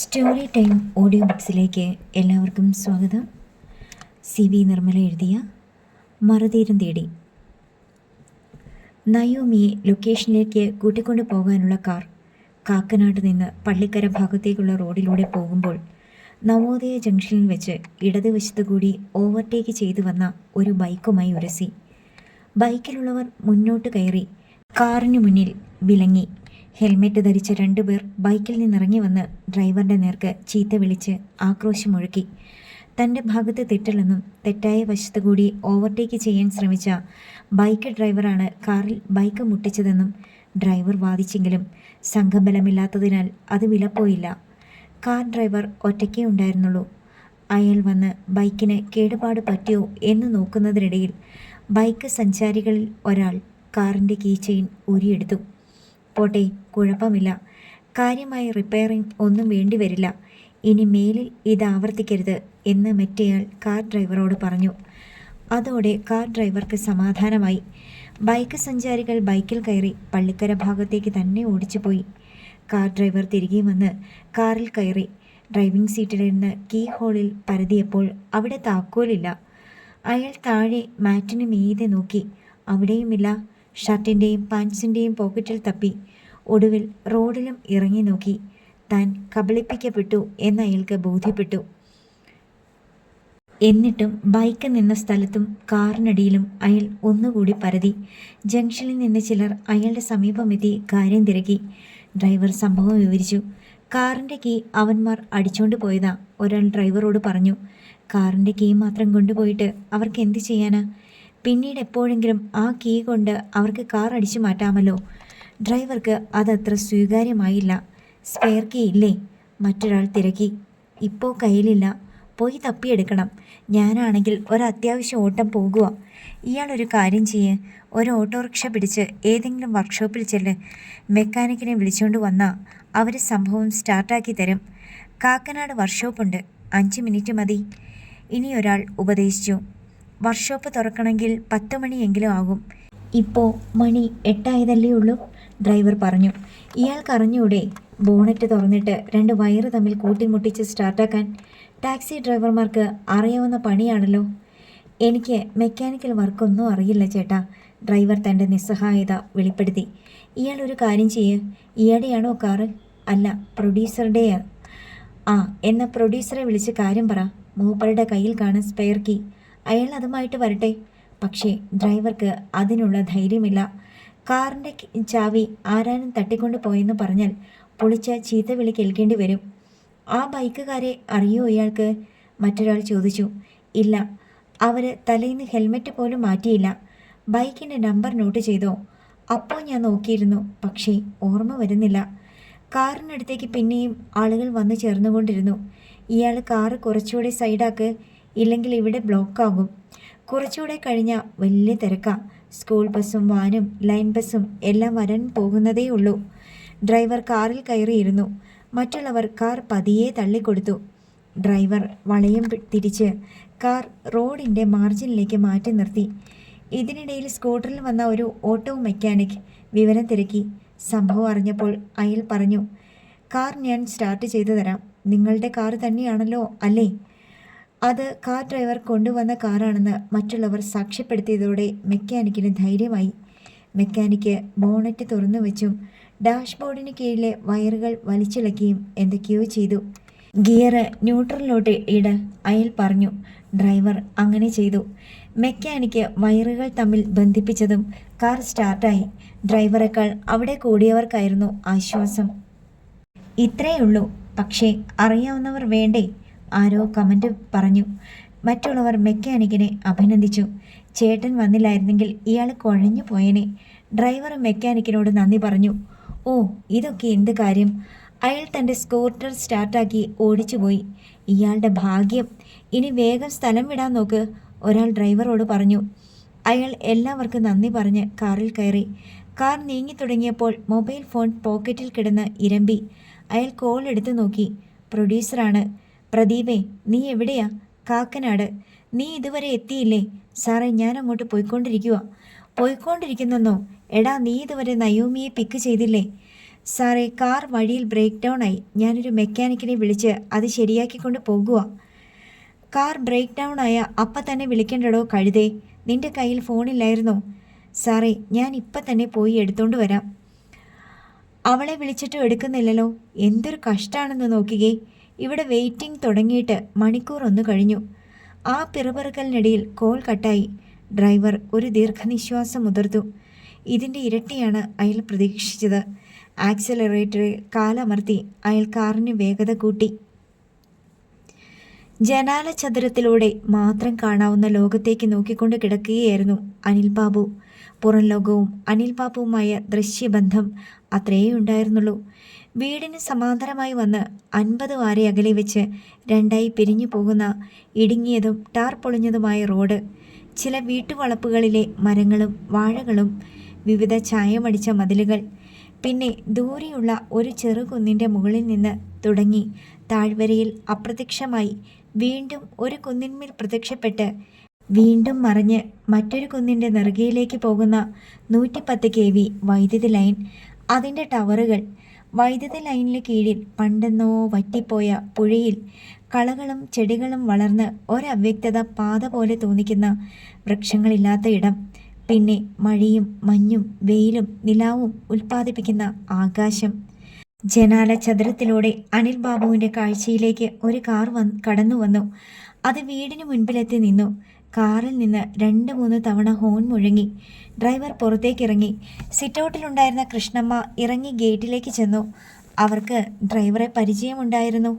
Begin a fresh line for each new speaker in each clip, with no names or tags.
Story time audio ബുക്സിലേക്ക് എല്ലാവർക്കും സ്വാഗതം. CV Nirmala എഴുതിയ മറുതീരം തേടി. നയോമിയെ ലൊക്കേഷനിലേക്ക് കൂട്ടിക്കൊണ്ടു പോകാനുള്ള കാർ കാക്കനാട് നിന്ന് പള്ളിക്കര ഭാഗത്തേക്കുള്ള റോഡിലൂടെ പോകുമ്പോൾ നവോദയ ജംഗ്ഷനിൽ വെച്ച് ഇടതുവശത്തു കൂടി ഓവർടേക്ക് ചെയ്തു വന്ന ഒരു ബൈക്കുമായി ഉരസി. ബൈക്കിലുള്ളവർ മുന്നോട്ട് കയറി കാറിനു മുന്നിൽ വിലങ്ങി. ഹെൽമെറ്റ് ധരിച്ച രണ്ടുപേർ ബൈക്കിൽ നിന്നിറങ്ങി വന്ന് ഡ്രൈവറുടെ നേർക്ക് ചീത്ത വിളിച്ച് ആക്രോശമൊഴുക്കി. തൻ്റെ ഭാഗത്ത് തെറ്റില്ലെന്നും തെറ്റായ വശത്തു കൂടി ഓവർടേക്ക് ചെയ്യാൻ ശ്രമിച്ച ബൈക്ക് ഡ്രൈവറാണ് കാറിൽ ബൈക്ക് മുട്ടിച്ചതെന്നും ഡ്രൈവർ വാദിച്ചെങ്കിലും സംഘബലമില്ലാത്തതിനാൽ അത് വിലപ്പോയില്ല. കാർ ഡ്രൈവർ ഒറ്റയ്ക്കേ ഉണ്ടായിരുന്നുള്ളൂ. അയാൾ വന്ന് ബൈക്കിന് കേടുപാട് പറ്റിയോ എന്ന് നോക്കുന്നതിനിടയിൽ ബൈക്ക് സഞ്ചാരികളിൽ ഒരാൾ കാറിൻ്റെ കീ ചെയിൻ ഊരിയെടുത്തു. പോട്ടെ, കുഴപ്പമില്ല, കാര്യമായി റിപ്പയറിംഗ് ഒന്നും വേണ്ടി വരില്ല, ഇനി മേലിൽ ഇത് ആവർത്തിക്കരുത് എന്ന് മറ്റേയാൾ കാർ ഡ്രൈവറോട് പറഞ്ഞു. അതോടെ കാർ ഡ്രൈവർക്ക് സമാധാനമായി. ബൈക്ക് സഞ്ചാരികൾ ബൈക്കിൽ കയറി പള്ളിക്കര ഭാഗത്തേക്ക് തന്നെ ഓടിച്ചുപോയി. കാർ ഡ്രൈവർ തിരികെ വന്ന് കാറിൽ കയറി ഡ്രൈവിംഗ് സീറ്റിലിരുന്ന് കീ ഹോളിൽ പരതിയപ്പോൾ അവിടെ താക്കോലില്ല. അയാൾ താഴെ മാറ്റിന് മീതെ നോക്കി, അവിടെയുമില്ല. ഷർട്ടിൻ്റെയും പാൻസിൻ്റെയും പോക്കറ്റിൽ തപ്പി. ഒടുവിൽ റോഡിലും ഇറങ്ങി നോക്കി. താൻ കബളിപ്പിക്കപ്പെട്ടു എന്ന് അയാൾക്ക് ബോധ്യപ്പെട്ടു. എന്നിട്ടും ബൈക്ക് നിന്ന സ്ഥലത്തും കാറിനടിയിലും അയാൾ ഒന്നുകൂടി പരതി. ജംഗ്ഷനിൽ നിന്ന് ചിലർ അയാളുടെ സമീപമെത്തി കാര്യം തിരക്കി. ഡ്രൈവർ സംഭവം വിവരിച്ചു. കാറിൻ്റെ കീ അവന്മാർ അടിച്ചോണ്ട് പോയതാ, ഒരാൾ ഡ്രൈവറോട് പറഞ്ഞു. കാറിൻ്റെ കീ മാത്രം കൊണ്ടുപോയിട്ട് അവർക്ക് എന്ത് ചെയ്യാനാ? പിന്നീട് എപ്പോഴെങ്കിലും ആ കീ കൊണ്ട് അവർക്ക് കാർ അടിച്ചു മാറ്റാമല്ലോ. ഡ്രൈവർക്ക് അതത്ര സ്വീകാര്യമായില്ല. സ്പെയർ കീ ഇല്ലേ? മറ്റൊരാൾ തിരക്കി. ഇപ്പോൾ കയ്യിലില്ല, പോയി തപ്പിയെടുക്കണം. ഞാനാണെങ്കിൽ ഒരത്യാവശ്യ ഓട്ടം പോകുക. ഇയാളൊരു കാര്യം ചെയ്യ്, ഒരു ഓട്ടോറിക്ഷ പിടിച്ച് ഏതെങ്കിലും വർക്ക്ഷോപ്പിൽ ചെല്ല്. മെക്കാനിക്കിനെ വിളിച്ചുകൊണ്ട് വന്നാൽ അവർ സംഭവം സ്റ്റാർട്ടാക്കി തരും. കാക്കനാട് വർക്ക്ഷോപ്പുണ്ട്, 5 മിനിറ്റ് മതി. ഇനി ഒരാൾ ഉപദേശിച്ചു. വർക്ക്ഷോപ്പ് തുറക്കണമെങ്കിൽ 10 മണിയെങ്കിലും ആകും. ഇപ്പോൾ മണി 8 ആയതല്ലേ ഉള്ളൂ, ഡ്രൈവർ പറഞ്ഞു. ഇയാൾക്കറിഞ്ഞൂടെ ബോണറ്റ് തുറന്നിട്ട് 2 വയറ് തമ്മിൽ കൂട്ടിമുട്ടിച്ച് സ്റ്റാർട്ടാക്കാൻ? ടാക്സി ഡ്രൈവർമാർക്ക് അറിയാവുന്ന പണിയാണല്ലോ. എനിക്ക് മെക്കാനിക്കൽ വർക്കൊന്നും അറിയില്ല ചേട്ടാ, ഡ്രൈവർ തൻ്റെ നിസ്സഹായത വെളിപ്പെടുത്തി. ഇയാളൊരു കാര്യം ചെയ്യ്, ഇയാടെയാണോ കാറ്? അല്ല, പ്രൊഡ്യൂസറുടെയാ. ആ, എന്നാൽ പ്രൊഡ്യൂസറെ വിളിച്ച് കാര്യം പറ. മൂപ്പരുടെ കയ്യിൽ കാണും സ്പെയർ കീ. അയാൾ അതുമായിട്ട് വരട്ടെ. പക്ഷേ ഡ്രൈവർക്ക് അതിനുള്ള ധൈര്യമില്ല. കാറിൻ്റെ ചാവി ആരാനും തട്ടിക്കൊണ്ട് പോയെന്ന് പറഞ്ഞാൽ പൊളിച്ച ചീത്ത വിളി കേൾക്കേണ്ടി വരും. ആ ബൈക്കുകാരെ അറിയോ ഇയാൾക്ക്? മറ്റൊരാൾ ചോദിച്ചു. ഇല്ല, അവർ തലേന്ന് ഹെൽമെറ്റ് പോലും മാറ്റിയില്ല. ബൈക്കിൻ്റെ നമ്പർ നോട്ട് ചെയ്തോ? അപ്പോൾ ഞാൻ നോക്കിയിരുന്നു, പക്ഷേ ഓർമ്മ വരുന്നില്ല. കാറിനടുത്തേക്ക് പിന്നെയും ആളുകൾ വന്നു ചേർന്നുകൊണ്ടിരുന്നു. ഇയാൾ കാറ് കുറച്ചുകൂടെ സൈഡാക്ക്, ഇല്ലെങ്കിൽ ഇവിടെ ബ്ലോക്കാകും. കുറച്ചുകൂടെ കഴിഞ്ഞാൽ വലിയ തിരക്കാണ്. സ്കൂൾ ബസ്സും വാനും ലൈൻ ബസ്സും എല്ലാം വരാൻ പോകുന്നതേ ഉള്ളൂ. ഡ്രൈവർ കാറിൽ കയറിയിരുന്നു. മറ്റുള്ളവർ കാർ പതിയെ തള്ളിക്കൊടുത്തു. ഡ്രൈവർ വളയം തിരിച്ച് കാർ റോഡിൻ്റെ മാർജിനിലേക്ക് മാറ്റി നിർത്തി. ഇതിനിടയിൽ സ്കൂട്ടറിൽ വന്ന ഒരു ഓട്ടോ മെക്കാനിക് വിവരം തിരക്കി. സംഭവം അറിഞ്ഞപ്പോൾ അയാൾ പറഞ്ഞു, കാർ ഞാൻ സ്റ്റാർട്ട് ചെയ്തു തരാം. നിങ്ങളുടെ കാർ തന്നെയാണല്ലോ അല്ലേ? അത് കാർ ഡ്രൈവർ കൊണ്ടുവന്ന കാറാണെന്ന് മറ്റുള്ളവർ സാക്ഷ്യപ്പെടുത്തിയതോടെ മെക്കാനിക്കിന് ധൈര്യമായി. മെക്കാനിക്ക് ബോണറ്റ് തുറന്നു വെച്ചും ഡാഷ്ബോർഡിന് കീഴിലെ വയറുകൾ വലിച്ചിളക്കിയും എന്തൊക്കെയോ ചെയ്തു. ഗിയർ ന്യൂട്രലിലോട്ട് ഇട, അയാൾ പറഞ്ഞു. ഡ്രൈവർ അങ്ങനെ ചെയ്തു. മെക്കാനിക്ക് വയറുകൾ തമ്മിൽ ബന്ധിപ്പിച്ചതും കാർ സ്റ്റാർട്ടായി. ഡ്രൈവറേക്കാൾ അവിടെ കൂടിയവർക്കായിരുന്നു ആശ്വാസം. ഇത്രയുള്ളൂ, പക്ഷേ അറിയാവുന്നവർ വേണ്ടേ? ആരോ കമൻറ്റ് പറഞ്ഞു. മറ്റുള്ളവർ മെക്കാനിക്കിനെ അഭിനന്ദിച്ചു. ചേട്ടൻ വന്നില്ലായിരുന്നെങ്കിൽ ഇയാൾ കുഴഞ്ഞു പോയേനെ. ഡ്രൈവർ മെക്കാനിക്കിനോട് നന്ദി പറഞ്ഞു. ഓ, ഇതൊക്കെ എന്ത് കാര്യം? അയാൾ തൻ്റെ സ്കൂട്ടർ സ്റ്റാർട്ടാക്കി ഓടിച്ചുപോയി. ഇയാളുടെ ഭാഗ്യം. ഇനി വേഗം സ്ഥലം വിടാൻ നോക്ക്, ഒരാൾ ഡ്രൈവറോട് പറഞ്ഞു. അയാൾ എല്ലാവർക്കും നന്ദി പറഞ്ഞ് കാറിൽ കയറി. കാർ നീങ്ങി തുടങ്ങിയപ്പോൾ മൊബൈൽ ഫോൺ പോക്കറ്റിൽ കിടന്ന് ഇരമ്പി. അയാൾ കോൾ എടുത്തു നോക്കി. പ്രൊഡ്യൂസറാണ്. പ്രദീപേ, നീ എവിടെയാ? കാക്കനാട്. നീ ഇതുവരെ എത്തിയില്ലേ? സാറേ, ഞാൻ അങ്ങോട്ട് പോയിക്കൊണ്ടിരിക്കുന്നെന്നോ? എടാ, നീ ഇതുവരെ നയോമിയെ പിക്ക് ചെയ്തില്ലേ? സാറേ, കാർ വഴിയിൽ ബ്രേക്ക് ഡൗൺ ആയി. ഞാനൊരു മെക്കാനിക്കിനെ വിളിച്ച് അത് ശരിയാക്കിക്കൊണ്ട് പോകുക. കാർ ബ്രേക്ക് ഡൗൺ ആയ അപ്പം തന്നെ വിളിക്കേണ്ടടോ കഴുതേ. നിന്റെ കയ്യിൽ ഫോണില്ലായിരുന്നോ? സാറേ, ഞാൻ ഇപ്പം തന്നെ പോയി എടുത്തോണ്ട് വരാം. അവളെ വിളിച്ചിട്ടും എടുക്കുന്നില്ലല്ലോ. എന്തൊരു കഷ്ടമാണെന്ന് നോക്കിക്കേ. ഇവിടെ വെയിറ്റിംഗ് തുടങ്ങിയിട്ട് മണിക്കൂർ ഒന്ന് കഴിഞ്ഞു. ആ പിറുപിറുക്കലിനിടയിൽ കോൾ കട്ടായി. ഡ്രൈവർ ഒരു ദീർഘനിശ്വാസം മുതിർത്തു. ഇതിൻ്റെ ഇരട്ടിയാണ് അയാൾ പ്രതീക്ഷിച്ചത്. ആക്സിലറേറ്ററിൽ കാലമർത്തി അയാൾ കാറിന് വേഗത കൂട്ടി. ജനാലചതുരത്തിലൂടെ മാത്രം കാണാവുന്ന ലോകത്തേക്ക് നോക്കിക്കൊണ്ട് കിടക്കുകയായിരുന്നു അനിൽ ബാബു. പുറം ലോകവും അനിൽ ബാബുവുമായ ദൃശ്യബന്ധം അത്രയേ ഉണ്ടായിരുന്നുള്ളൂ. വീടിന് സമാന്തരമായി വന്ന് 50 വാര അകലെ വെച്ച് രണ്ടായി പിരിഞ്ഞു പോകുന്ന ഇടുങ്ങിയതും ടാർ പൊളിഞ്ഞതുമായ റോഡ്, ചില വീട്ടുവളപ്പുകളിലെ മരങ്ങളും വാഴകളും, വിവിധ ചായമടിച്ച മതിലുകൾ, പിന്നെ ദൂരെയുള്ള ഒരു ചെറുകുന്നിൻ്റെ മുകളിൽ നിന്ന് തുടങ്ങി താഴ്വരയിൽ അപ്രത്യക്ഷമായി വീണ്ടും ഒരു കുന്നിന്മേൽ പ്രത്യക്ഷപ്പെട്ട് വീണ്ടും മറിഞ്ഞ് മറ്റൊരു കുന്നിൻ്റെ നെറുകയിലേക്ക് പോകുന്ന 110 kV വൈദ്യുതി ലൈൻ, അതിൻ്റെ ടവറുകൾ, വൈദ്യുതി ലൈനിന് കീഴിൽ പണ്ടെന്നോ വറ്റിപ്പോയ പുഴയിൽ കളകളും ചെടികളും വളർന്ന് ഒരവ്യക്തത പാത പോലെ തോന്നിക്കുന്ന വൃക്ഷങ്ങളില്ലാത്ത ഇടം, പിന്നെ മഴയും മഞ്ഞും വെയിലും നിലാവും ഉൽപ്പാദിപ്പിക്കുന്ന ആകാശം. ജനാലചതുരത്തിലൂടെ അനിൽ ബാബുവിൻ്റെ കാഴ്ചയിലേക്ക് ഒരു കാർ കടന്നു വന്നു. അത് വീടിന് മുൻപിലെത്തി നിന്നു. കാറിൽ നിന്ന് 2-3 തവണ ഹോൺ മുഴങ്ങി. ഡ്രൈവർ പുറത്തേക്കിറങ്ങി. സിറ്റൗട്ടിലുണ്ടായിരുന്ന കൃഷ്ണമ്മ ഇറങ്ങി ഗേറ്റിലേക്ക് ചെന്നു. അവർക്ക് ഡ്രൈവറെ പരിചയമുണ്ടായിരുന്നു.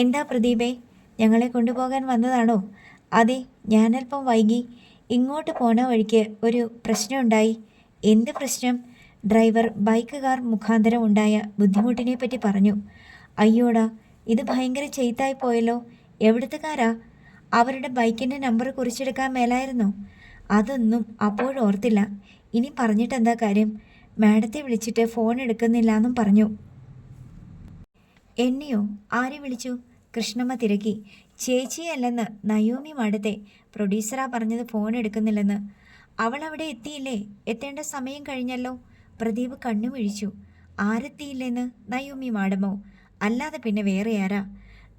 എന്താ പ്രദീപേ, ഞങ്ങളെ കൊണ്ടുപോകാൻ വന്നതാണോ? അതെ, ഞാനല്പം വൈകി. ഇങ്ങോട്ട് പോണ വഴിക്ക് ഒരു പ്രശ്നമുണ്ടായി. എന്ത് പ്രശ്നം? ഡ്രൈവർ ബൈക്കുകാർ മുഖാന്തരം ഉണ്ടായ ബുദ്ധിമുട്ടിനെ പറ്റി പറഞ്ഞു. അയ്യോടാ, ഇത് ഭയങ്കര ചെയ്ത്തായി പോയല്ലോ. എവിടുത്തുകാരാ? അവരുടെ ബൈക്കിൻ്റെ നമ്പർ കുറിച്ചെടുക്കാൻ മേലായിരുന്നോ? അതൊന്നും അപ്പോഴോർത്തില്ല. ഇനി പറഞ്ഞിട്ടെന്താ കാര്യം? മാഡത്തെ വിളിച്ചിട്ട് ഫോൺ എടുക്കുന്നില്ല എന്നും പറഞ്ഞു. എന്നെയോ? ആരെ വിളിച്ചു? കൃഷ്ണമ്മ തിരക്കി. ചേച്ചിയല്ലെന്ന്, നയോമി മാഡത്തെ. പ്രൊഡ്യൂസറാ പറഞ്ഞത് ഫോൺ എടുക്കുന്നില്ലെന്ന്. അവൾ അവിടെ എത്തിയില്ലേ? എത്തേണ്ട സമയം കഴിഞ്ഞല്ലോ. പ്രദീപ് കണ്ണുമിഴിച്ചു. ആരെത്തിയില്ലെന്ന്? നയോമി മാഡമോ? അല്ലാതെ പിന്നെ വേറെ ആരാ?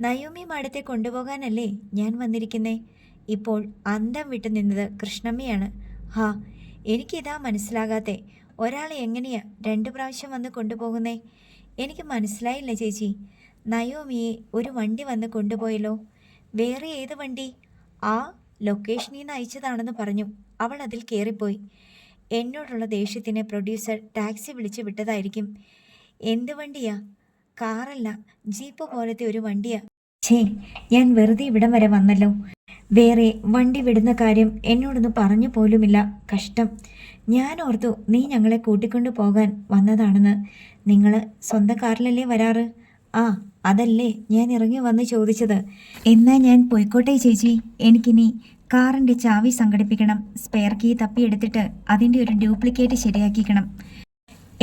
നയോമി മാഡത്തെ കൊണ്ടുപോകാനല്ലേ ഞാൻ വന്നിരിക്കുന്നേ. ഇപ്പോൾ അന്തം വിട്ടു നിന്നത് കൃഷ്ണമ്മയാണ്. ഹാ, എനിക്കിതാ മനസ്സിലാകാത്തെ. ഒരാളെ എങ്ങനെയാ 2 പ്രാവശ്യം വന്ന് കൊണ്ടുപോകുന്നേ? എനിക്ക് മനസ്സിലായില്ല ചേച്ചി. നയോമിയെ ഒരു വണ്ടി വന്ന് കൊണ്ടുപോയല്ലോ. വേറെ ഏത് വണ്ടി? ആ ലൊക്കേഷനിൽ നിന്ന് അയച്ചതാണെന്ന് പറഞ്ഞു. അവൾ അതിൽ കയറിപ്പോയി. എന്നോടുള്ള ദേഷ്യത്തിന് പ്രൊഡ്യൂസർ ടാക്സി വിളിച്ച് വിട്ടതായിരിക്കും. എന്ത് വണ്ടിയാ? കാറല്ല, ജീപ്പ് പോലത്തെ ഒരു വണ്ടിയാ. ഛേ, ഞാൻ വെറുതെ ഇവിടം വരെ വന്നല്ലോ. വേറെ വണ്ടി വിടുന്ന കാര്യം എന്നോടൊന്ന് പറഞ്ഞു പോലുമില്ല. കഷ്ടം. ഞാൻ ഓർത്തു നീ ഞങ്ങളെ കൂട്ടിക്കൊണ്ടു പോകാൻ വന്നതാണെന്ന്. നിങ്ങൾ സ്വന്തം കാറിലല്ലേ വരാറ്? ആ, അതല്ലേ ഞാൻ ഇറങ്ങി വന്ന് ചോദിച്ചത്. എന്നാ ഞാൻ പോയിക്കോട്ടെ ചേച്ചി. എനിക്കിനി കാറിൻ്റെ ചാവി സംഘടിപ്പിക്കണം. സ്പെയർ കീ തപ്പിയെടുത്തിട്ട് അതിൻ്റെ ഒരു ഡ്യൂപ്ലിക്കേറ്റ് ശരിയാക്കിക്കണം.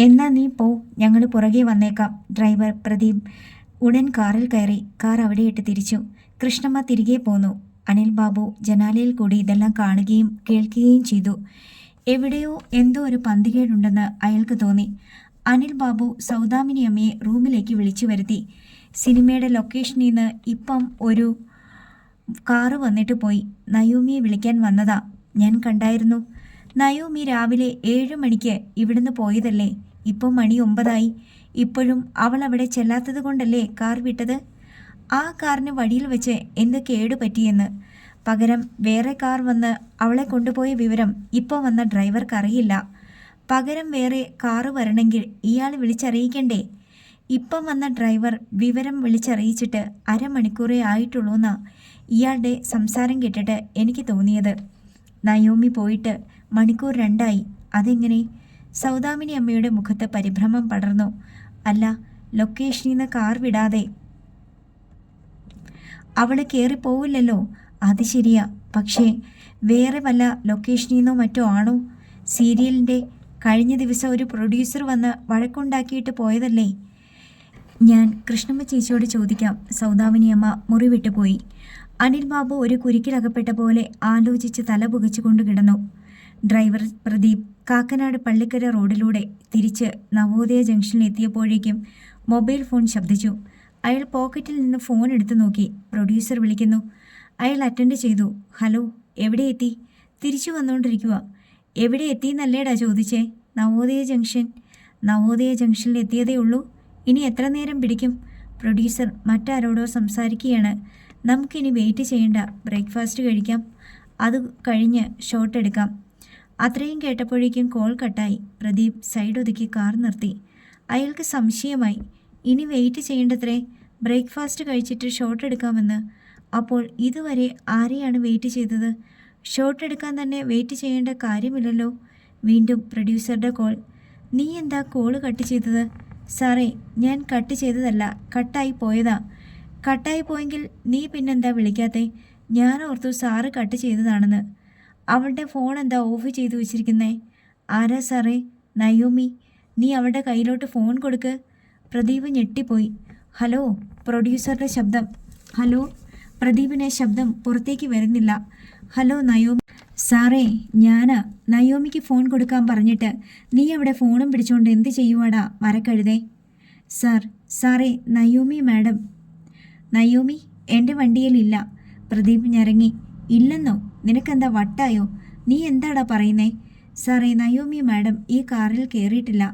എന്നാ നീ പോ, ഞങ്ങൾ പുറകെ വന്നേക്കാം. ഡ്രൈവർ പ്രദീപ് ഉടൻ കാറിൽ കയറി. കാർ അവിടെയിട്ട് തിരിച്ചു. കൃഷ്ണമ്മ തിരികെ പോന്നു. അനിൽ ബാബു ജനാലയിൽ കൂടി ഇതെല്ലാം കാണുകയും കേൾക്കുകയും ചെയ്തു. എവിടെയോ എന്തോ ഒരു പന്തികേടുണ്ടെന്ന് അയാൾക്ക് തോന്നി. അനിൽ ബാബു സൗദാമിനി അമ്മയെ റൂമിലേക്ക് വിളിച്ചു വരുത്തി. സിനിമയുടെ ലൊക്കേഷനിൽ നിന്ന് ഇപ്പം ഒരു കാറ് വന്നിട്ട് പോയി. നയോമിയെ വിളിക്കാൻ വന്നതാ. ഞാൻ കണ്ടായിരുന്നു. നയോമി രാവിലെ 7 മണിക്ക് ഇവിടുന്ന് പോയതല്ലേ. ഇപ്പം മണി 9 ഇപ്പോഴും അവൾ അവിടെ ചെല്ലാത്തത് കൊണ്ടല്ലേ കാർ വിട്ടത്. ആ കാറിന് വഴിയിൽ വെച്ച് എന്ത് കേടുപറ്റിയെന്ന്. പകരം വേറെ കാർ വന്ന് അവളെ കൊണ്ടുപോയ വിവരം ഇപ്പോൾ വന്ന ഡ്രൈവർക്ക് അറിയില്ല. പകരം വേറെ കാറ് വരണമെങ്കിൽ ഇയാൾ വിളിച്ചറിയിക്കണ്ടേ? ഇപ്പം വന്ന ഡ്രൈവർ വിവരം വിളിച്ചറിയിച്ചിട്ട് അരമണിക്കൂറേ ആയിട്ടുള്ളൂ എന്നാ ഇയാളുടെ സംസാരം കേട്ടിട്ട് എനിക്ക് തോന്നിയത്. നയോമി പോയിട്ട് മണിക്കൂർ 2 അതെങ്ങനെ? സൗദാമിനി അമ്മയുടെ മുഖത്ത് പരിഭ്രമം പടർന്നു. അല്ല, ലൊക്കേഷനിൽ നിന്ന് കാർ വിടാതെ അവൾ കയറിപ്പോവില്ലല്ലോ. അത് ശരിയാ. പക്ഷേ വേറെ വല്ല ലൊക്കേഷനിൽ നിന്നോ മറ്റോ ആണോ? സീരിയലിൻ്റെ കഴിഞ്ഞ ദിവസം ഒരു പ്രൊഡ്യൂസർ വന്ന് വഴക്കുണ്ടാക്കിയിട്ട് പോയതല്ലേ. ഞാൻ കൃഷ്ണമ്മ ചേച്ചിയോട് ചോദിക്കാം. സൗദാമിനിയമ്മ മുറി വിട്ടുപോയി. അനിൽ ബാബു ഒരു കുരുക്കിലകപ്പെട്ട പോലെ ആലോചിച്ച് തല പുകച്ചുകൊണ്ട് കിടന്നു. ഡ്രൈവർ പ്രദീപ് കാക്കനാട് പള്ളിക്കര റോഡിലൂടെ തിരിച്ച് നവോദയ ജംഗ്ഷനിൽ എത്തിയപ്പോഴേക്കും മൊബൈൽ ഫോൺ ശബ്ദിച്ചു. അയാൾ പോക്കറ്റിൽ നിന്ന് ഫോൺ എടുത്തു നോക്കി. പ്രൊഡ്യൂസർ വിളിക്കുന്നു. അയാൾ അറ്റൻഡ് ചെയ്തു. ഹലോ, എവിടെ എത്തി? തിരിച്ചു വന്നുകൊണ്ടിരിക്കുക. എവിടെ എത്തിയെന്നല്ലേടാ ചോദിച്ചേ? നവോദയ ജംഗ്ഷൻ. നവോദയ ജംഗ്ഷനിൽ എത്തിയതേ ഉള്ളൂ. ഇനി എത്ര നേരം പിടിക്കും? പ്രൊഡ്യൂസർ മറ്റാരോടോ സംസാരിക്കുകയാണ്. നമുക്കിനി വെയിറ്റ് ചെയ്യണ്ട, ബ്രേക്ക്ഫാസ്റ്റ് കഴിക്കാം, അത് കഴിഞ്ഞ് ഷോട്ട് എടുക്കാം. അത്രയും കേട്ടപ്പോഴേക്കും കോൾ കട്ടായി. പ്രദീപ് സൈഡ് ഒതുക്കി കാർ നിർത്തി. അയാൾക്ക് സംശയമായി. ഇനി വെയിറ്റ് ചെയ്യേണ്ടത്രേ, ബ്രേക്ക്ഫാസ്റ്റ് കഴിച്ചിട്ട് ഷോട്ട് എടുക്കാമെന്ന്. അപ്പോൾ ഇതുവരെ ആരെയാണ് വെയിറ്റ് ചെയ്തത്? ഷോട്ട് എടുക്കാൻ തന്നെ വെയിറ്റ് ചെയ്യേണ്ട കാര്യമില്ലല്ലോ. വീണ്ടും പ്രൊഡ്യൂസറുടെ കോൾ. നീ എന്താ കോള് കട്ട് ചെയ്തത്? സാറേ, ഞാൻ കട്ട് ചെയ്തതല്ല, കട്ടായി പോയതാ. കട്ടായി പോയെങ്കിൽ നീ പിന്നെന്താ വിളിക്കാത്തേ? ഞാൻ ഓർത്തു സാറ് കട്ട് ചെയ്തതാണെന്ന്. അവളുടെ ഫോൺ എന്താ ഓഫ് ചെയ്തു വെച്ചിരിക്കുന്നേ? ആരാ സാറേ? നയോമി. നീ അവളുടെ കയ്യിലോട്ട് ഫോൺ കൊടുക്ക്. പ്രദീപ് ഞെട്ടിപ്പോയി. ഹലോ. പ്രൊഡ്യൂസറുടെ ശബ്ദം. ഹലോ. പ്രദീപിനെ ശബ്ദം പുറത്തേക്ക് വരുന്നില്ല. Hello Naomi. സാറേ, ഞാനാ. നയോമിക്ക് ഫോൺ കൊടുക്കാൻ പറഞ്ഞിട്ട് നീ അവിടെ ഫോണും പിടിച്ചുകൊണ്ട് എന്ത് ചെയ്യുവാടാ മരക്കഴുതേ? സാറേ, നയോമി മാഡം. നയോമി എൻ്റെ വണ്ടിയിലില്ല. പ്രദീപ് ഞരങ്ങി. ഇല്ലെന്നോ? നിനക്കെന്താ വട്ടായോ? നീ എന്താടാ പറയുന്നേ? സാറേ, നയോമി മാഡം ഈ കാറിൽ കയറിയിട്ടില്ല.